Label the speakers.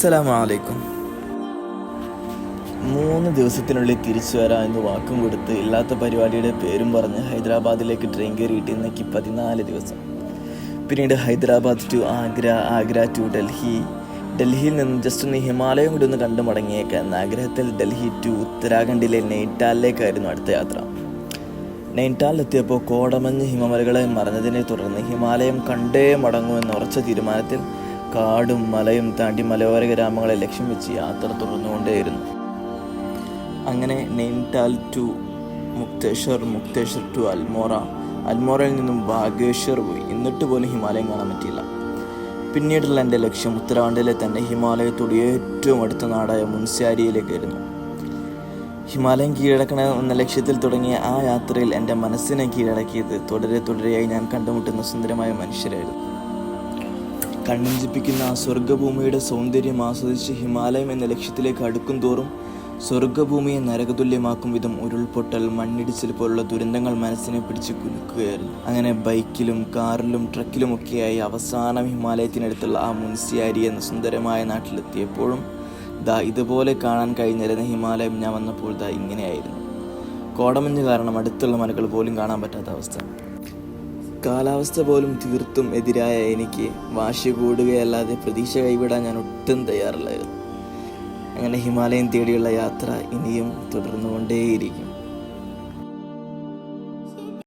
Speaker 1: അസ്സലാമലൈക്കും. 3 ദിവസത്തിനുള്ളിൽ തിരിച്ചു വരാം എന്ന് വാക്കും കൊടുത്ത് ഇല്ലാത്ത പരിപാടിയുടെ പേരും പറഞ്ഞ് ഹൈദരാബാദിലേക്ക് ട്രെയിൻ കയറിയിട്ട് ഇന്നേക്ക് 14 ദിവസം. പിന്നീട് ഹൈദരാബാദ് ടു ആഗ്ര, ആഗ്ര ടു ഡൽഹി, ഡൽഹിയിൽ നിന്ന് ജസ്റ്റ് ഒന്ന് ഹിമാലയം കൂടി ഒന്ന് കണ്ടു മടങ്ങിയേക്കാം എന്ന ആഗ്രഹത്തിൽ ഡൽഹി ടു ഉത്തരാഖണ്ഡിലെ നെയ്റ്റാലിലേക്കായിരുന്നു അടുത്ത യാത്ര. നെയ്റ്റാലിലെത്തിയപ്പോൾ കോടമഞ്ഞ് ഹിമമലകളെ മറഞ്ഞതിനെ തുടർന്ന് ഹിമാലയം കണ്ടേ മടങ്ങൂ എന്ന ഉറച്ച തീരുമാനത്തിൽ കാടും മലയും താണ്ടി മലയോര ഗ്രാമങ്ങളെ ലക്ഷ്യം വെച്ച് യാത്ര തുടർന്നുകൊണ്ടേയിരുന്നു. അങ്ങനെ നൈനിറ്റാൽ ടു മുക്തേശ്വർ, മുക്തേശ്വർ ടു അൽമോറ, അൽമോറയിൽ നിന്നും ബാഗേശ്വർ പോയി. എന്നിട്ട് പോലും ഹിമാലയം കാണാൻ പറ്റിയില്ല. പിന്നീടുള്ള എൻ്റെ ലക്ഷ്യം ഉത്തരാഖണ്ഡിലെ തന്നെ ഹിമാലയത്തോട് ഏറ്റവും അടുത്ത നാടായ മുൻസ്യാരിയിലേക്കായിരുന്നു. ഹിമാലയം കീഴടക്കണം എന്ന ലക്ഷ്യത്തിൽ തുടങ്ങിയ ആ യാത്രയിൽ എൻ്റെ മനസ്സിനെ കീഴടക്കിയത് തുടരെയായി ഞാൻ കണ്ടുമുട്ടുന്ന സുന്ദരമായ മനുഷ്യരായിരുന്നു. കണ്ണിഞ്ചിപ്പിക്കുന്ന ആ സ്വർഗ്ഗഭൂമിയുടെ സൗന്ദര്യം ആസ്വദിച്ച് ഹിമാലയം എന്ന ലക്ഷ്യത്തിലേക്ക് അടുക്കും തോറും സ്വർഗ്ഗഭൂമിയെ നരകതുല്യമാക്കും വിധം ഉരുൾപൊട്ടൽ, മണ്ണിടിച്ചിൽ പോലുള്ള ദുരന്തങ്ങൾ മനസ്സിനെ പിടിച്ച് കുലുക്കുകയായിരുന്നു. അങ്ങനെ ബൈക്കിലും കാറിലും ട്രക്കിലുമൊക്കെയായി അവസാനം ഹിമാലയത്തിനടുത്തുള്ള ആ മുൻസ്യാരി എന്ന സുന്ദരമായ നാട്ടിലെത്തിയപ്പോഴും ഇതുപോലെ കാണാൻ കഴിഞ്ഞിരുന്ന ഹിമാലയം ഞാൻ വന്നപ്പോൾ ഇങ്ങനെയായിരുന്നു. കോടമഞ്ഞ് കാരണം അടുത്തുള്ള മലകൾ പോലും കാണാൻ പറ്റാത്ത അവസ്ഥ. കാലാവസ്ഥ പോലും തീർത്തും എതിരായ എനിക്ക് വാശി കൂടുകയല്ലാതെ പ്രതീക്ഷ കൈവിടാൻ ഞാൻ ഒട്ടും തയ്യാറില്ലായിരുന്നു. അങ്ങനെ ഹിമാലയം തേടിയുള്ള യാത്ര ഇനിയും തുടർന്നുകൊണ്ടേയിരിക്കും.